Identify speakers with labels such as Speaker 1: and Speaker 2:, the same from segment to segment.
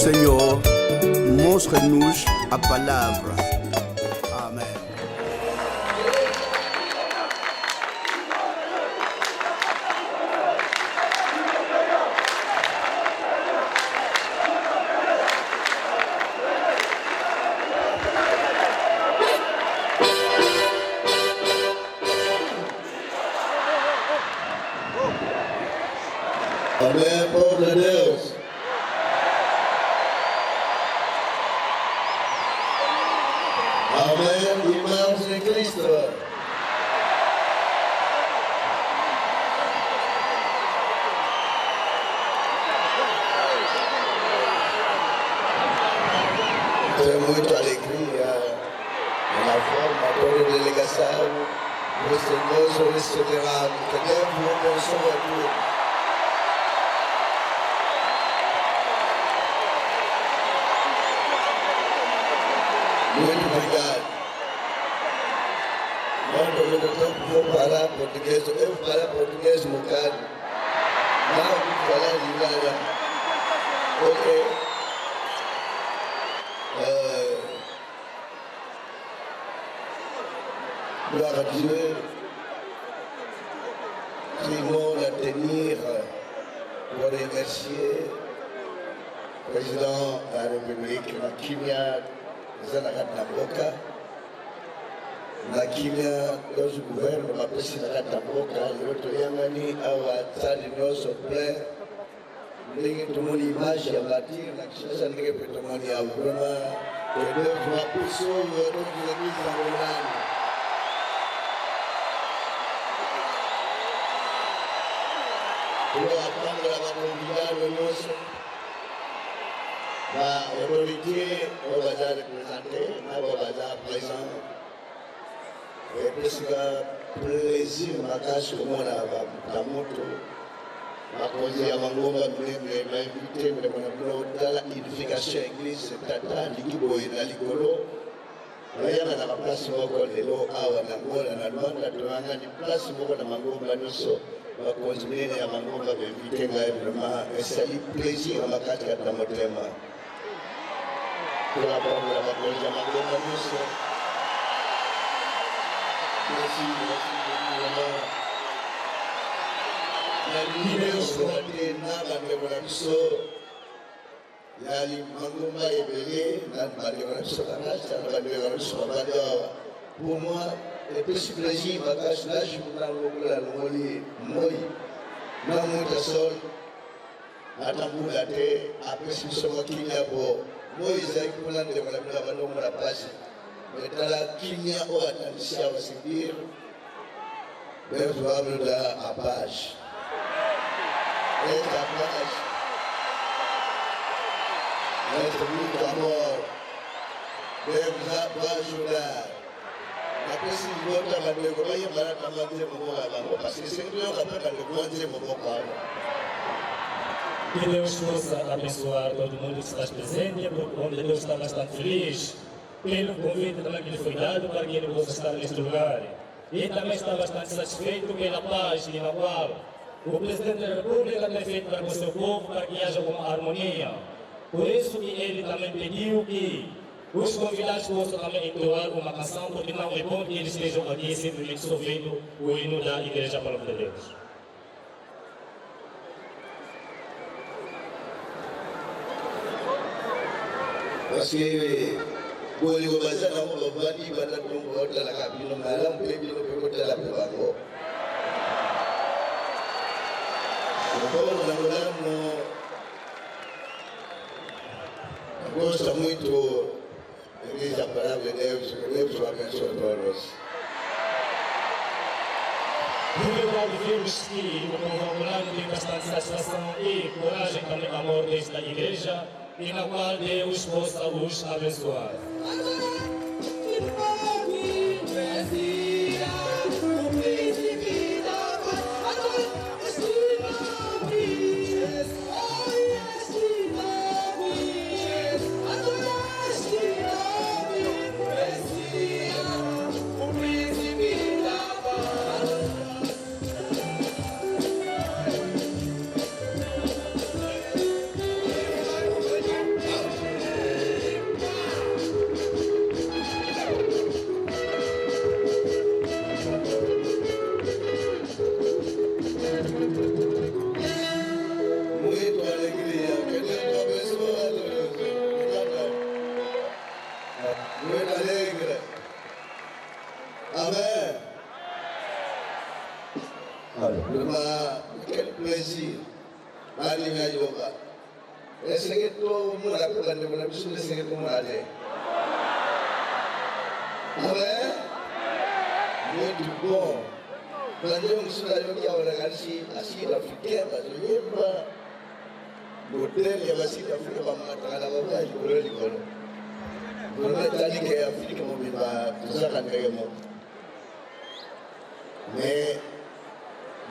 Speaker 1: Senhor, mostra-nos a palavra. Amém.
Speaker 2: Amém, povo de Deus. Amém, irmãos em Cristo. Tenho muita alegria na forma toda a delegação do Senhor receberá. Que Deus abençoe a todos. Muito obrigado. Quando eu vou falar português, eu vou falar português um bocado. Não vou falar lingala. Ok. Gloire à Dieu. Prions à tenir pour remercier le président de la République, Kimia. Zana na boca na kimya dos governo mapesi na boca yoto yangani awa tsali noso plein ndenge tumoni image ya batir na kisasa ndenge pe tumoni ya vraiment de Deus wa puso yoto kilemiza ngolani kwa panga la makonvidano noso la autorité au bazar représenté, au bazar présent. Et parce que plaisir ma cache comme on a la moto, ma cause à Mangoma, m'a invité, dans l'édification église, c'est Tata, Likibo et la Ligolo. Rien à la place où les lots à Wanangola, à Londres, à la place où on a Mangoma, nous sommes. Va continuer à Mangoma, inviter vraiment, et ça lui plaisir à ma cache à la motema. Pour la bonne de la Magoja Mangoma, nous sommes. Merci vraiment. La vidéo sur la DNA, la Mangoma, Yali Mangoma est belé, la Mangoma, pour moi, le plus plaisir, ma cache là, je vous l'envoie la Lomoli, moi, non, mon sol, la Tamboula, après, si nous sommes qui n'y a pas. Moi, ils ont pour l'un de la page. Mais dans la Kenya, on a tendance à se dire, mais je vais me donner à page. Et à page, notre but d'abord, mais vous avez page là. Après, si vous voulez, vous allez demander mon mot parce que c'est mieux après de demander mon mot.
Speaker 3: Que Deus possa abençoar todo mundo que está presente, porque o homem de Deus está bastante feliz pelo convite também que lhe foi dado para que ele possa estar neste lugar. E também está bastante satisfeito pela paz na qual o Presidente da República tem feito para o seu povo, para que haja uma harmonia. Por isso que ele também pediu que os convidados possam também entoar uma canção, porque não é bom que eles estejam aqui simplesmente só ouvindo o hino da Igreja Palavra de Deus.
Speaker 2: Parce que pour les Obasan, on va dire que on va la cabine, on va la bango. Gosta muito da palavra de Deus, que Deus vai abençoar todos.
Speaker 3: De verdade, vemos que o povo angolano tem bastante satisfação e coragem também amor desta igreja, e na qual Deus possa os abençoar.
Speaker 2: Muito alegria. Que Deus abençoe a todos. Muito alegre. Amém. Vraiment, quel plaisir. Mali nga yoba. Est-ce que tout le monde a pu la mission de ce que tout le monde a dit? Amen. Muito bom. Quando eu me sinto aqui a hora assim, assim da África, mas eu lembro do hotel e assim da África para matar na boca de colher de colher. Quando eu estava ali que a África me vai usar a minha mão. Mais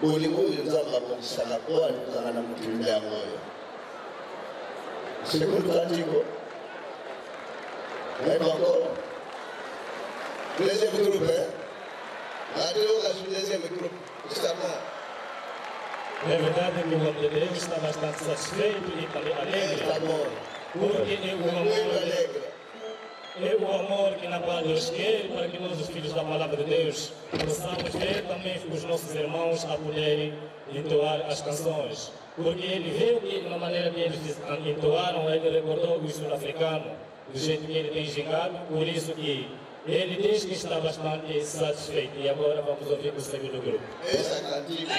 Speaker 2: bolingo eu usava para sacar coisa, usava na mochila da mãe. Segundo cantigo, é bom. Deuxième groupe, hein? Adeus, deuxième groupe, justement.
Speaker 3: É verdade que o homem de Deus está bastante satisfeito e também alegre, porque é o amor que na qual Deus quer para que nós, os filhos da Palavra de Deus, possamos ver também os nossos irmãos a poderem entoar as canções. Porque ele viu que na maneira que eles entoaram, ele recordou o sul-africano, do jeito que ele tem gingado, por isso que ele diz que está bastante satisfeito. E agora vamos ouvir o segundo grupo.
Speaker 2: Essa cantiga.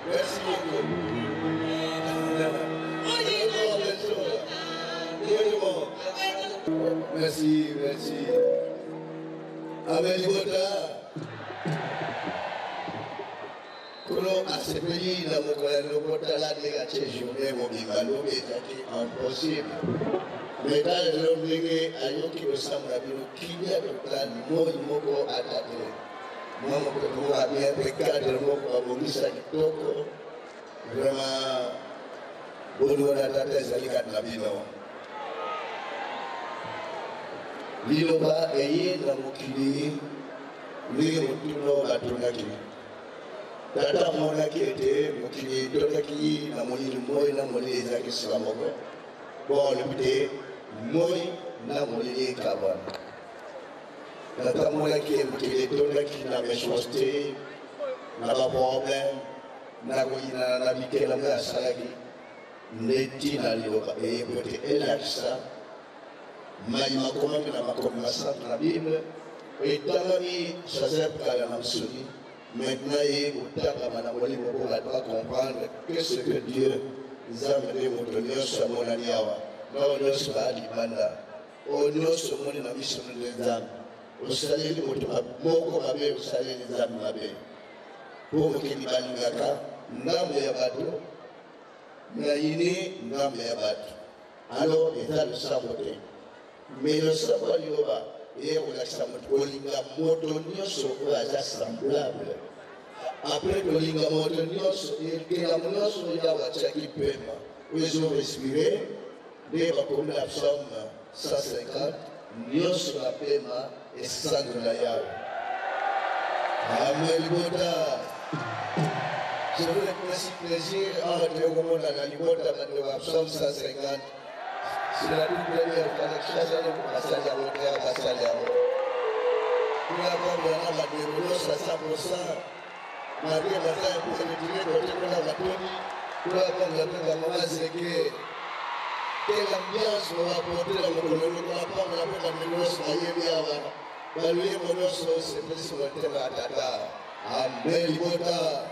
Speaker 2: Merci beaucoup. Merci, merci. Amen, Libota. Kuno asepeli na mokola lobota la nega che journée mobimba lobe etaki impossible. Meta lelo ndenge ayoki kosambula bino kilia tokani moi moko atate. Mama ko abia pecado moko abongisa kitoko. Vraiment bono na tata ezali na bino. Liloba eye na mokili ndenge motuno batongaki. Tata monaki ete mokili tokaki na molili moi na molili ezalaki sika moko. Bon lobite moi na molili ekabwana. Tata monaki mokili tokaki na méchanceté, na baproblème, na koyina na bikelamu asalaki neti na liloba eyebo ete elakisa mayima komami na makomi masante na Bible etangami Joseph kala na mosuni. Maintenant, il doit comprendre que ce que Dieu nous a donné mon Dieu sur mon aniawa. Non, nous sommes à l'Ibanda. Oh, nous sommes à la mission des âmes. Au salut, mon mabé, au salut des âmes mabé. Pour que les Banigaka, n'am ya bateau, naïni, n'am ya bateau. Alors, il a le saboté. Mais le saboté, et on a kolinga moto nyonso oyo aza semblable. Après kolinga moto nyonso ekelamu nyonso yawe atiaki pema oyo ezorespire nde bakomi na psaume 150 nyonso na pema esando na yawe. Amen libota. Je vous remercie plaisir en retenir na libota na psaume 150. C'est la toute première fois que je suis allé pour passer à l'hôtel à passer à l'hôtel. Pour avoir vraiment la développement à 100%, ma vie m'a fait pour retirer côté de la matoni, pour avoir la paix dans ma zégué. Quelle ambiance on va apporter dans le colonie, pour avoir la paix dans le développement, ma yébi avant. Ma lui, mon osso, c'est plus sur le terrain à Tata. Amen, Libota.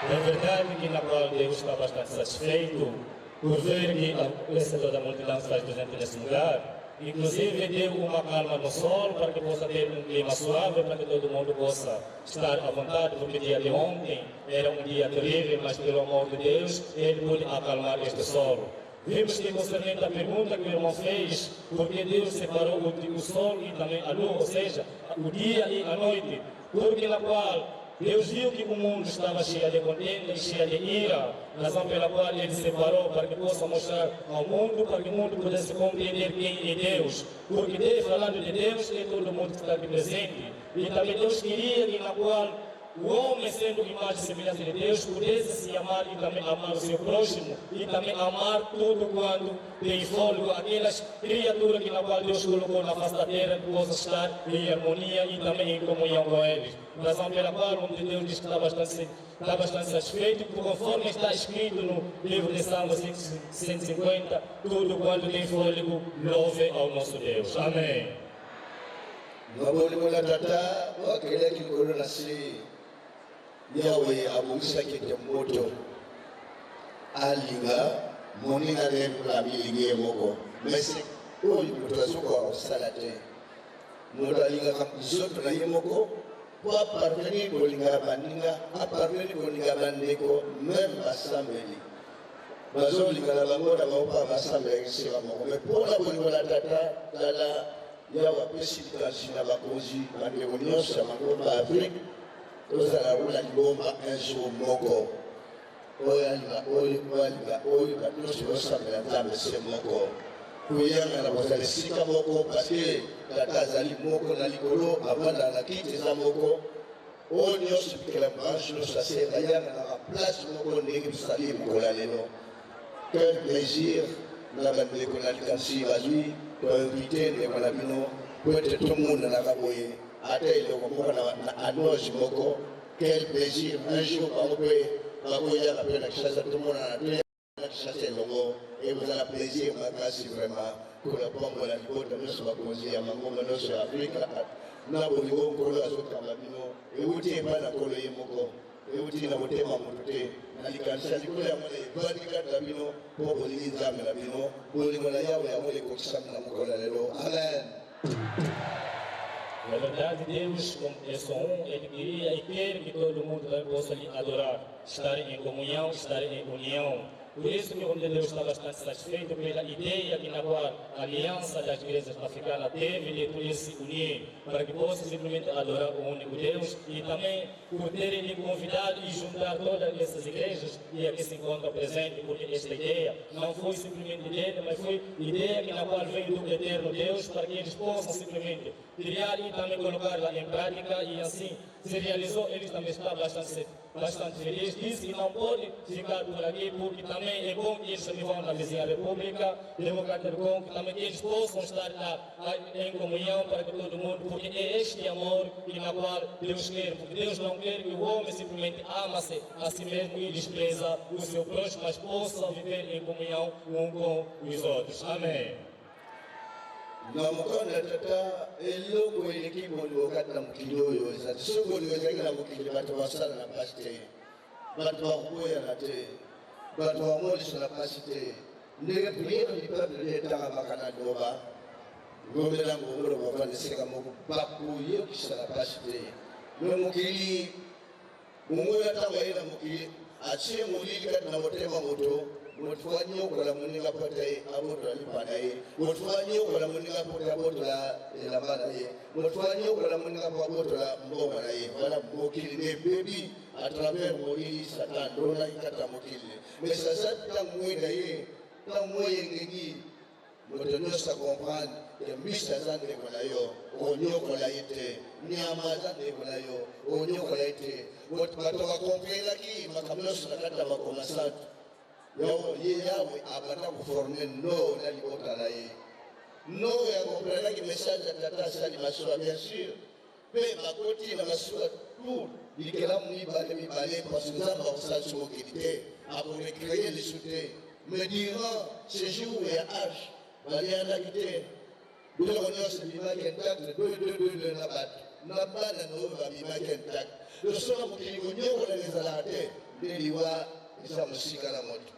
Speaker 3: É verdade que na qual Deus está bastante satisfeito por ver que essa toda a multidão está presente nesse lugar, Inclusive deu uma calma no sol para que possa ter um clima suave, para que todo mundo possa estar à vontade, porque o dia de ontem era um dia terrível, mas pelo amor de Deus, Ele pôde acalmar este solo. Vimos que concernente a pergunta que o irmão fez, porque Deus separou o sol e também a lua, ou seja, o dia e a noite, porque na qual Deus viu que o mundo estava cheio de contenda e cheio de ira, razão pela qual Ele separou para que possa mostrar ao mundo, para que o mundo pudesse compreender quem é Deus. Porque Deus, falando de Deus, é todo mundo que está aqui presente. E também Deus queria que na qual o homem, sendo imagem e semelhança de Deus, pudesse se amar e também amar o seu próximo e também amar tudo quando tem fôlego, aquelas criaturas que na qual Deus colocou na face da terra, que possa estar em harmonia e também em comunhão com eles. Razão pela qual o homem de Deus diz que está bastante satisfeito, conforme está escrito no livro de Salmos 150, tudo quando tem fôlego, louve ao nosso Deus. Amém.
Speaker 2: Yahweh abungisa kete moto alinga moninga lembula milinge moko mese oyo mutazuko salate moto alinga kamzoto na yemoko po aparteni kolinga baninga aparteni kolinga bandeko même basambeli bazo linga la bango na ba basambeli sira moko mais pour la kolinga la tata tala yawa pesifikasi na bakonzi bandeko nyonso ya mangomba Afrique tozala rula libomba un jour moko oyo banyonso yosambela nzambe se moko kuyangana bozala esika moko parce tata azali moko na likolo avandala na kiti eza moko oyo nyonso bikela branche nyonso asenga yanganaka place moko ndenge tosali mokola lelo. Quel plaisir na bandeko na likanisi bazwi toinvite ndeko na bino po ete tomondanaka boye ata eloko moko na anoge moko. Quel plaisir un jour bango mpe bakoyaka mpe na Kinshasa tomonana te na Kinshasa elongo ekozala plaisir makasi vraiment kola pambola libota nyonso bakonzi ya mangomba nyonso ya Afrika na bolingo nkolo azokamba bino euti epai na nkolo ye moko euti na motema moto te na likanisa likolo ya mona evandi kati na bino mpo bolingi nzambe na bino bolingo na yawe yango ekokisami na mokolo ya lelo. Amen.
Speaker 3: Na verdade, Deus é só um, Ele queria e quer que todo mundo possa lhe adorar, estar em comunhão, estar em união. Por isso que o homem de Deus está bastante satisfeito pela ideia que na qual a aliança das igrejas africanas teve de poder se unir para que possa simplesmente adorar o único Deus e também por terem lhe convidado e juntar todas essas igrejas e aqui se encontra presente, porque esta ideia não foi simplesmente dele, mas foi ideia que na qual veio do eterno Deus para que eles possam simplesmente criar e também colocá-la em prática e assim se realizou. Eles também estão bastante felizes. Diz que não pode ficar por aqui porque também é bom que eles também vão na vizinha República Democrática do Congo, que também eles possam estar lá em comunhão para que todo mundo, porque é este amor que na qual Deus quer, porque Deus não quer que o homem simplesmente ama-se a si mesmo e despreza o seu próximo, mas possa viver em comunhão um com os outros. Amém.
Speaker 2: Na mokanda tata eloko eleki bolingo kati na mokili oyo ezali soki bolingo ezalaki na mokili bato basala na pasi te, bato bakoyana te, bato bamolisa na pasi te. Ndenge priere du peuple etanga makana doba ngomela ngomolo bavandiseka moko bakoyokisa na pasi te. Me mokili mongoyo ntango aye na mokili atie molili kati na motema moto moto wanyokola moninga pota ye abotola lipana ye, moto wanyokola moninga pota abotola elamba na ye, moto wanyokola moninga po abotola mbongo na ye. Voilà mokili ne bebi à travers molili satan ndona ikata mokili. Mais ça ça ntango moyenda ye ntango moyengengi moto nyonso akomprendre ke mbisi aza ndeko na yo onyokola ye te, nyama aza ndeko na yo onyokola ye te. Bato bakomprelaki makambo nyonso na kati ya makoma santu yawe abanda kuforme no na libota na ye no ya komprenaki message ya tata asali masuwa bien sûr mpe bakoti na masuwa tout likelamu mibale parce que nzambe akosalisa mokili te akorecreye lisu te. Mais durant ce jour ya age baliandaki te biloko nyonso bimaki intact dodododo na bato na bana na oyo babimaki intact tosoka mokili konyokola ezalaka te nde liwa eza mosika na moto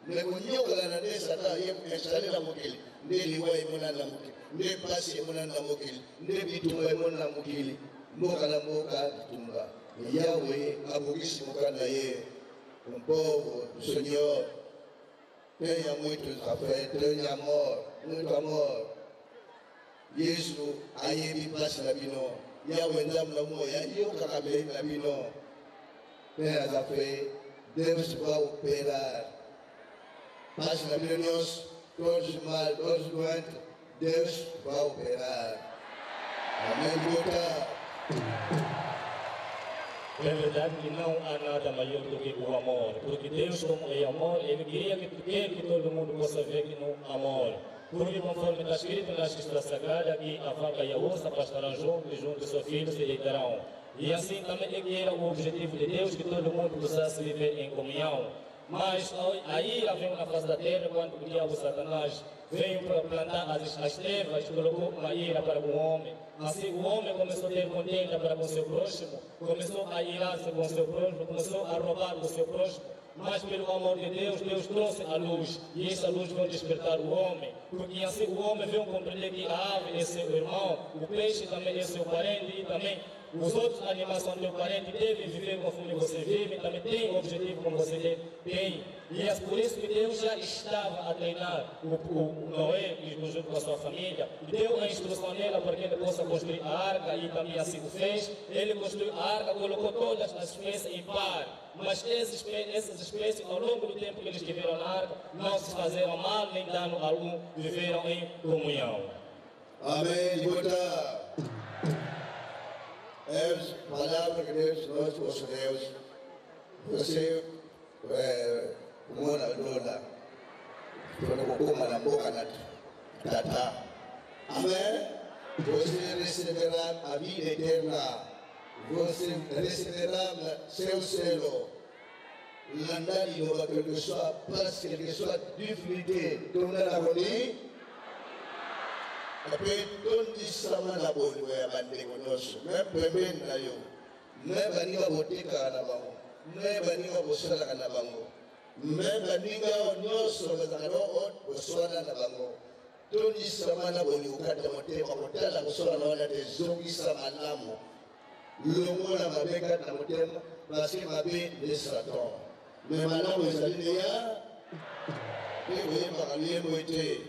Speaker 2: Mais quand on a un Satan, il est installé dans mon kili. Né liwa est mon anamokili. Né passe est mon anamokili. Né bitumba est mon anamokili. Moka na moka bitumba. Yahweh abogisi moka na ye. Un pauvre Seigneur. Tenha muitos cafés, tenha amor, muito amor. Yesu ayebi place na bino. Yahweh ndam na moya. Yoka kabe na bino. Tenha café. Deus vai operar. Mas na Bíblia, todos mal, todos doentes, Deus vai operar. Amém,
Speaker 3: É verdade que não há nada maior do que o amor, porque Deus, como é amor, Ele quer que todo mundo possa ver que no amor. Porque conforme está escrito na Escritura Sagrada, que a vaca e a ossa pastarão juntos e juntos seus filhos se deitarão. E assim também é que era o objetivo de Deus, que todo mundo precisasse viver em comunhão. Mas aí havia na face da terra, quando o diabo Satanás veio para plantar as trevas, colocou uma ira para o homem. Assim o homem começou a ter contenda para com o seu próximo, começou a irar-se com o seu próximo, começou a roubar o seu próximo. Mas pelo amor de Deus, Deus trouxe a luz, e essa luz veio despertar o homem, porque assim o homem veio compreender que a ave é seu irmão, o peixe também é seu parente, e também os outros animais são teu parente, devem viver conforme você vive, também tem um objetivo como você tem. E é por isso que Deus já estava a treinar o Noé junto com a sua família, deu a instrução nela para que ele possa construir a arca, e também assim o fez. Ele construiu a arca, colocou todas as espécies em par, mas essas espécies, ao longo do tempo que eles viveram na arca, não se fizeram mal nem dano algum, viveram em comunhão.
Speaker 2: Amém. É a palavra que Deus nós concedemos. Você como na dona, como na boca na tata. Amém. Você receberá a vida eterna. Você receberá seu selo. L'andali no va quelque soit place, quelque soit difficulté. Tourner la bonne. Après, tout dit ça, on a beau jouer à bande de même bébé na yo, même baniga botika na bango, même baniga bosala na bango, même baniga onyoso bazakano on bosala na bango. Tout dit ça, on a beau jouer à moté, on a la bosala na on a des zongi ça malamu. Longo na mabeka na moté, parce que mabé de Satan. Mais malamu ezaliya, et oui, parler moité.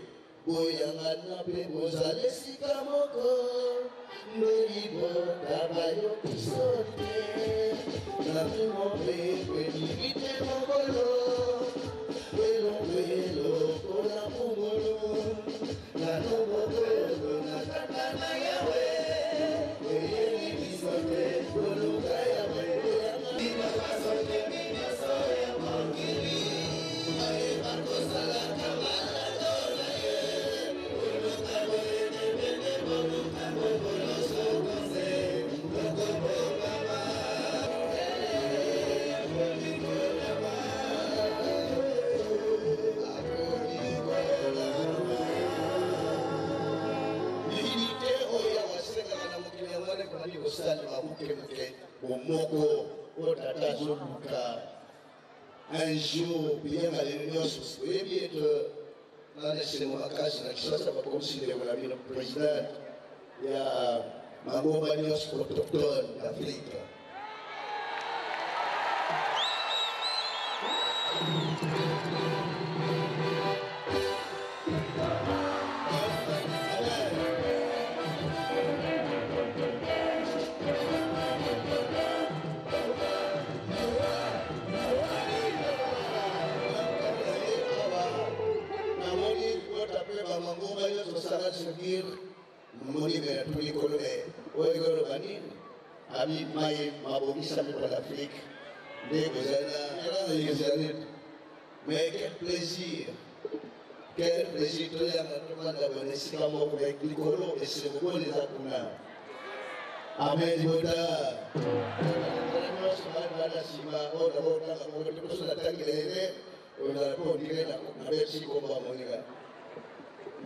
Speaker 2: Boyangana pe bozale sika moko Nolibo tabayo kisote Namimo pe nibite mokolo Welo kola mungolo Nano mokolo natakana yawe Weyeli bisote koluka yawe Boyangana pasote minasoya mokili Aye bakosala kamala un jour, bien à l'Union sociale, bien dans les cérémonies, ça va considérer le président. Il y a Mambo Bagnos autochtone d'Afrique. Moni mera tuli kolore oigoro banin ami mai mabogisa pour l'Afrique de Gozana et mais quel plaisir de la demande d'abonner si comme avec Nicolo et c'est bon les akuna amen boda on a pas dire la merci combat monica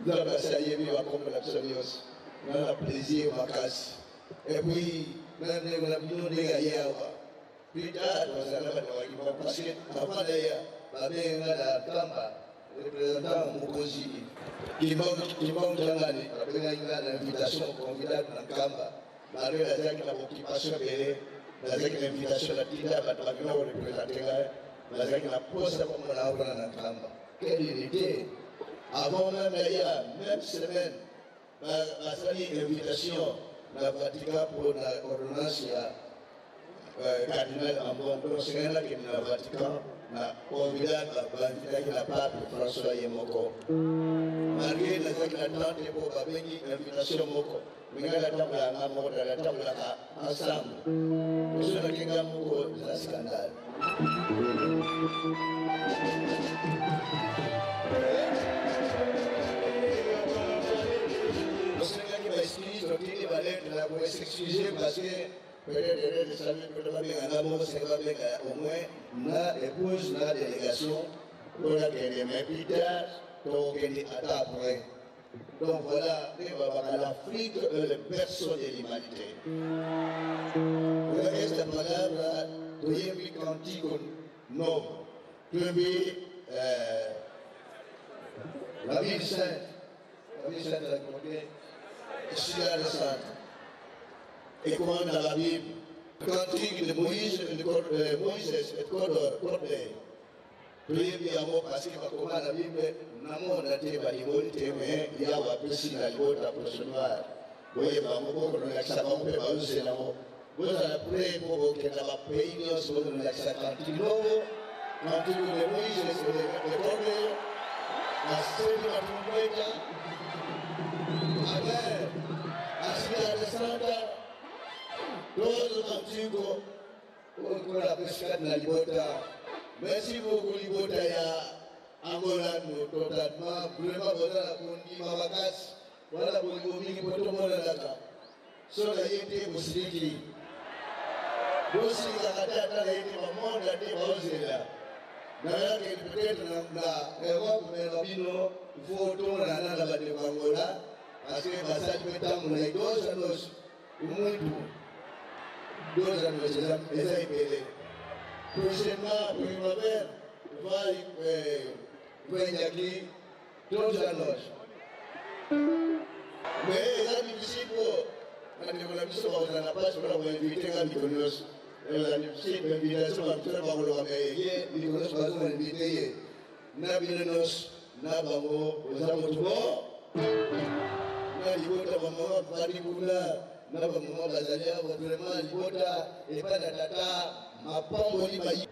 Speaker 2: dans ça y est va comme la serious na plaisir makasi et puis na bino de yawa plus tard on a la parce que avant d'ailleurs babenga na Kamba représentant Mokozi Kimbangani babenga na invitation convidade na Kamba malgré la zaki na occupation bele la zaki na invitation la tinda batabina représenter la zaki na poste comme on a ouvert na Kamba. Quelle unité! Avant même la même semaine une invitation na Vatican pour l'ordonnance cardinal Ambon c'est là qui na Vatican na convidé la pape François Yemoko malgré la zaki na tante pour babengi invitation moko minga la table na moko la table ensemble monsieur la kinga moko la scandale il va s'excuser parce que peut-être les saluts que nous avons au moins la épouse la délégation pour la plus tard après. Donc voilà, l'Afrique est le berceau de l'humanité. Vous avez cette palabra, tu es cantique noble, tu es la vie sainte, la communauté. Sur le centre. Et comment dans la Bible, cantique de Moïse et Corday. Priez bien parce que comment la Bible n'a pas été validée, mais il y a un peu de la liberté pour ce noir. Vous voyez, beaucoup de l'accent, on peut pas user la mot. Vous allez prier pour que dans le pays, nous sommes l'accent cantique noble, cantique de Moïse et Corday, la scène de la trompette. Amen. Asila de Santa, todos os antigos, com a pesca na Libota. Merci beaucoup Libota ya Angola no totalement vraiment boza ko ni mabakas wala ko mingi poto mona laka. So la yete musiki. Bosi la kata la yete mamonda de bozela. Na yake peut-être na Europe mais labino il faut tourner na la de Angola. Parce que basali petango na 2 anos muito 2 anos eza ipele prochainement primavera vai aqui 2 anos mais eza difficile pour bandeko na biso bakoza na pasi mpona koinvite nga mikonos eza difficile invitation bamtuna bakoloka ye mikonos bazoma invite ye na bino nyonso na bango oza motu bo Libota maman Fadi Koula, na maman Bazalia, vraiment Libota et pas d'atata, ma pompe ni maï.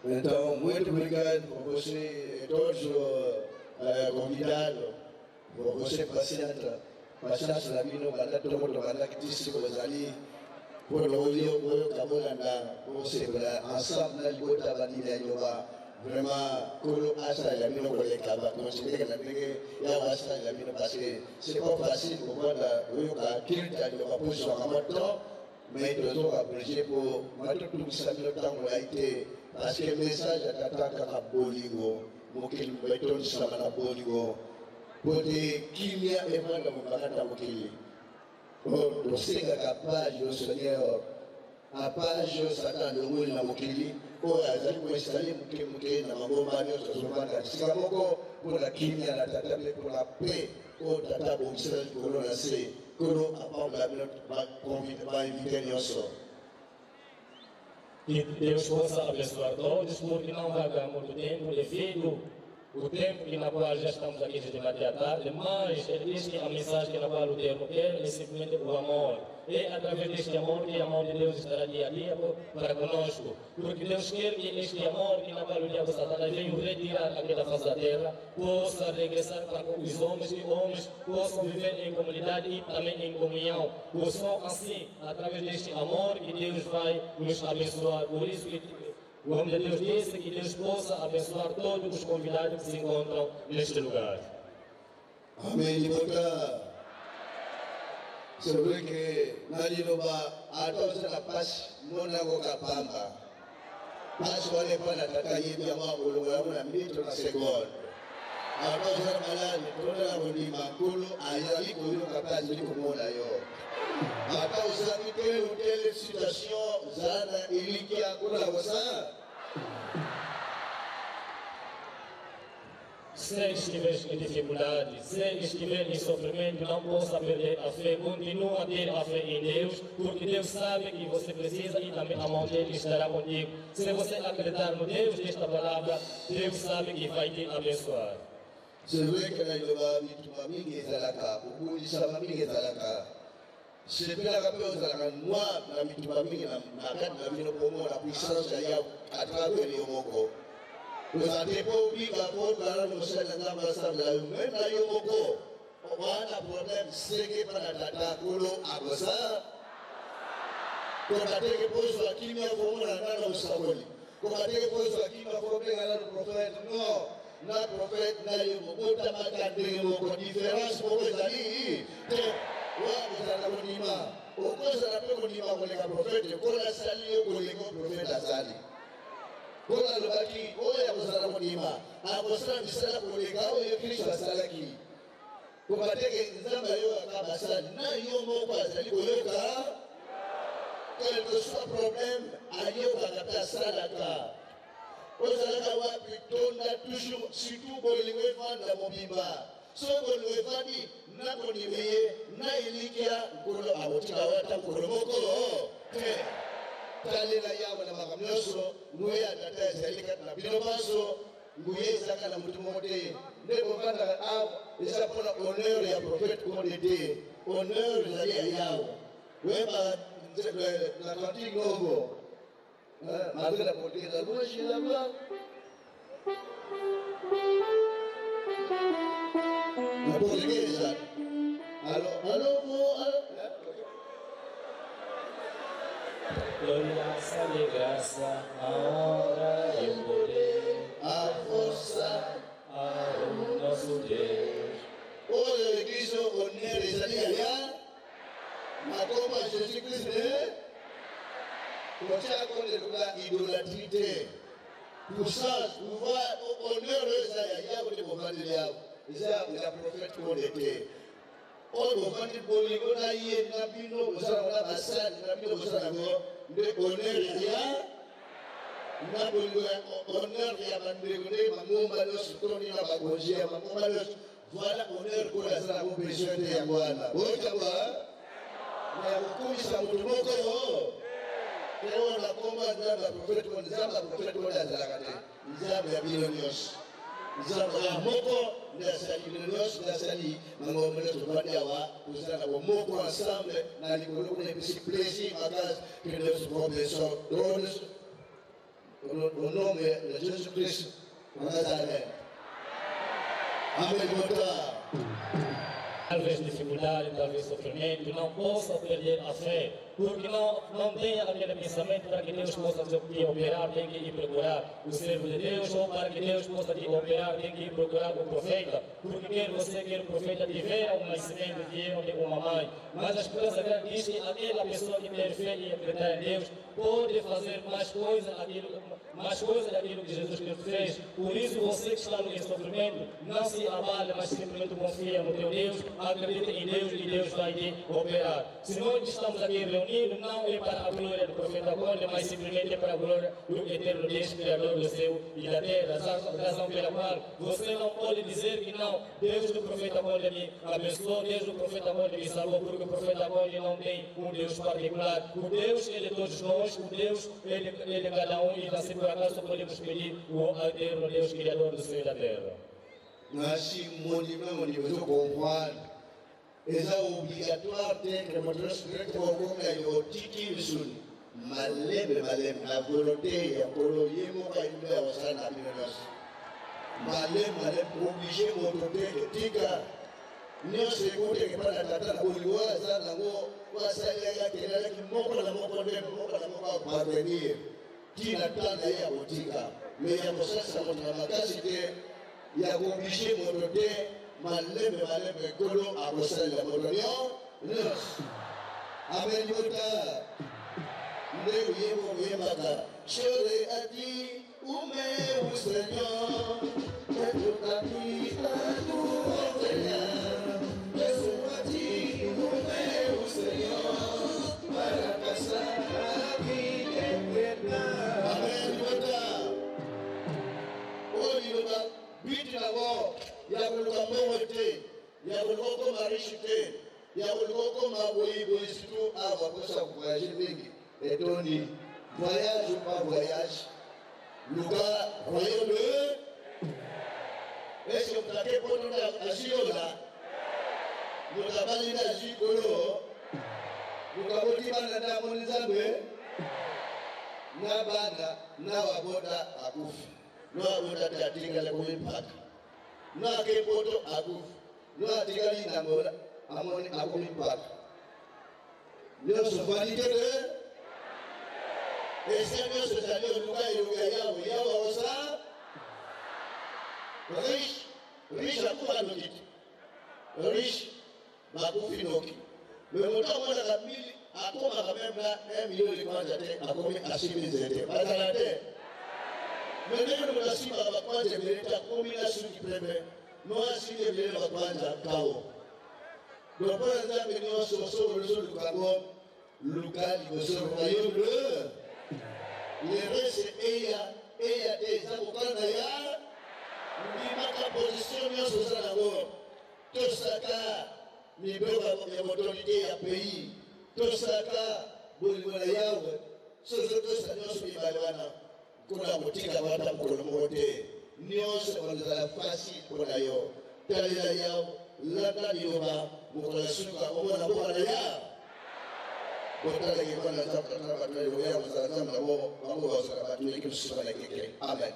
Speaker 2: Então, muito obrigado por você, todos convidados, por você paciente na vida, para todo mundo que disse que ali, por o Kabolanda, você ensemble na Libota Bandida Yoba. Vraiment, Kolo Asa et la mine au collègue là-bas, considéré que la mine est Asa et la mine parce que c'est pas facile pour moi de quitter la position en même temps, mais de toujours apprécier pour moi tout le temps où a été parce que le message est attaqué à Bolingo, mon qu'il me donne ça à Bolingo, pour des kimia et moi dans mon barata Mokili. Pour le Seigneur, le Seigneur. A page Satan de Mouli na Mokili, pour Azali pour installer Mokili na Mangoma, pour la kimia, la tata, pour la paix, pour tata, pour le lancer, que l'on apporte la minute, va inviter Nyoso.
Speaker 3: Que Deus possa abençoar todos, porque não vai dar muito tempo devido o tempo que na qual já estamos aqui de manhã à tarde, mas diz que a mensagem na qual o Deus quer é simplesmente o amor. E através deste amor que a mão de Deus estará dia a dia para conosco. Porque Deus quer que este amor que na qual o diabo Satanás veio retirar aqui da face da terra, possa regressar para que os homens e homens possam viver em comunidade e também em comunhão. Pois só assim, através deste amor que Deus vai nos abençoar. Por isso que o homem de Deus disse que Deus possa abençoar todos os convidados que se encontram neste lugar.
Speaker 2: Amém. C'est vrai que Naliloba a tous la passe, mon avocat Pamba. Passe wale pana tata yebi ama ulunga na minute na seconde. A tous la malade, toda la bonima, kulu ayali koyo kapaz liko mona yo. A tous la telle situation, zana iliki akula wasa.
Speaker 3: se estiver em dificuldade, se estiver em sofrimento, não possa perder a fé, continua a ter a fé em Deus, porque Deus sabe que você precisa e também a mão dele estará contigo. Se você acreditar no Deus desta palavra, Deus sabe que vai te abençoar.
Speaker 2: C'est vrai que la mitumami ezalaka, okolisama mingi ezalaka. Sepelaka mpe ozalaka noir na mitumami na kati na bino komona puissance ya Yawe à travers yo moko. Ozate mpo obika mpo ozala mosala nzambe asambela yo me na yo moko. Wana problème seke mpa na tata kolo akosala. Kokateke mpo ozwa kimia komona nana osakoli. Kokateke mpo ozwa kimia kobenga nano prophète. Non. Na prophète na yo moko tamaka ndenge moko différence moko ezali te wa ozala konima okozala mpe konima koleka prophète kola sali yo koleka prophète asali kola alobaki oyo akozala konima akosala misala koleka oyo kristo asalaki kobateke nzambe oyo akaba asali na yo moko azali koyoka quelque soit problème ayokaka mpe asalaka. Ozalaka wapi tonda toujours surtout bolingo evanda mobimba so bolingo evandi nakonimeye na elikia nkolo abotika wata nkolo moko te talela yawe na makambo nyonso nguye ya tata ezali kati na bino banso nguye ezalaka na motu moko te nde bovandaka awa eza mpona honneur ya prophète konde te honneur ezali ya yawe wemba na kantique nongo malgré la politique de la louange, je la vois. La politique est ça. Alors,
Speaker 3: Glória, salve, graça, a honra e o poder,
Speaker 2: a força
Speaker 3: ao nosso Deus.
Speaker 2: Olha, l'église, on est les alliés, ma compa Jésus-Christ, kotia kondeluka idolâtrie te puissance pouvoir honneur eza ya yawe nde bovandeli yawe eza ya prophète konde te oyo bovandeli bolingo na ye na bino bozala na basali na bino bozala yango nde honneur ya na bolingo ya honneur ya bandeko nde mangomba nyonso toni na bakonzi ya mangomba nyonso voilà honneur koyo aza nango besoin te yango wana boyokaba na ya kokumisa moto moko Pero la comba nzambe ya prophète konde nzambe ya prophète konde azalaka te nzambe ya bino nyonso nzambe ya moko nde asali bino nyonso nde asali mangomba nyonso tofandi awa kozala na bomoko ensemble na likolo kuna epesi plaisir makasi que nyonso probeso au nom de Jésus Christ de Nazareth. Amen.
Speaker 3: Talvez dificuldade, talvez sofrimento, não possa perder a fé, porque não tenha aquele pensamento para que Deus possa te operar, tem que ir procurar o servo de Deus, ou para que Deus possa te operar, tem que ir procurar o profeta, porque quer você, quer o profeta, tiver um nascimento de uma mãe, mas a Escritura diz que aquela pessoa que tem fé e acreditar em Deus pode fazer mais coisas daquilo que Jesus Cristo fez. Por isso, você que está no sofrimento, não se abale, mas simplesmente confia no teu Deus, acredita em Deus e Deus vai te operar. Se nós estamos aqui reunidos, não é para a glória do profeta Conde, mas simplesmente é para a glória do eterno Deus, Criador do céu e da terra. Razão pela qual você não pode dizer que não, Deus do profeta Conde me abençoou, Deus do profeta Conde me salvou, porque o profeta Conde não tem um Deus particular. O Deus, ele é todos nós, o Deus, ele é cada um, e assim por acaso podemos pedir o eterno Deus, Criador do céu e da terra.
Speaker 2: Nasi monument bezo comprendre. Eza obligatoire te que notre spirit comme yo tiki sun. Malem la volonté ya kolo yemo ka ina wasana binos. Malem obligé motote tika. Nyo se kote ke para tata boliwa za nango wasaya ya kelala ki moko na moko parvenir. Tina tanda ya botika. Mais ya kosasa mona makasi te ya obligé motote malem kolo akosala motonyo. Amen yota. Ndeu yemo yemaka. Chore ati ume Seigneur. Tu capita tu Seigneur. Yesu ati ume Seigneur. Para pasar la vida eterna. Amen yota. Oh yota. Biti na go. marishi te ya ulikoko maboyi surtout ava kosa voyager mingi etoni voyage ou pas voyage luka royaume est-ce que vous avez pour nous agir mutabali na jikolo mukaboti bana na monizambe na bana na waboda akufu no waboda tatinga la kumipaka na kepoto akufu no atingali na mola amoni akumipaka nyo sofanikete esenyo sotalio luka yawo osa riche akufa nokiti riche bakufi noki mais moto mwana kamili akoma quand même là 1 million de kwanza te akomi asimize te bazala te mais ndio ndo nasima ba kwanza bileta komi na suki prebe no asile bileta ba kwanza kao do pour exemple ni so le kango local de ce royaume bleu les reste eya te za kokana ya ni maka position yo so za ngo to saka ni beba ya autorité ya pays to saka bolimona yawe sozo to sa nyoso bibalwana kuna mutika bata mkolmote nyoso wanza fasi kuna yo tala yao lata yoba mukola suka omona bora ya botala yibona zakata batale ya mzazama bo bango wasaka batuli kimsibana keke amen.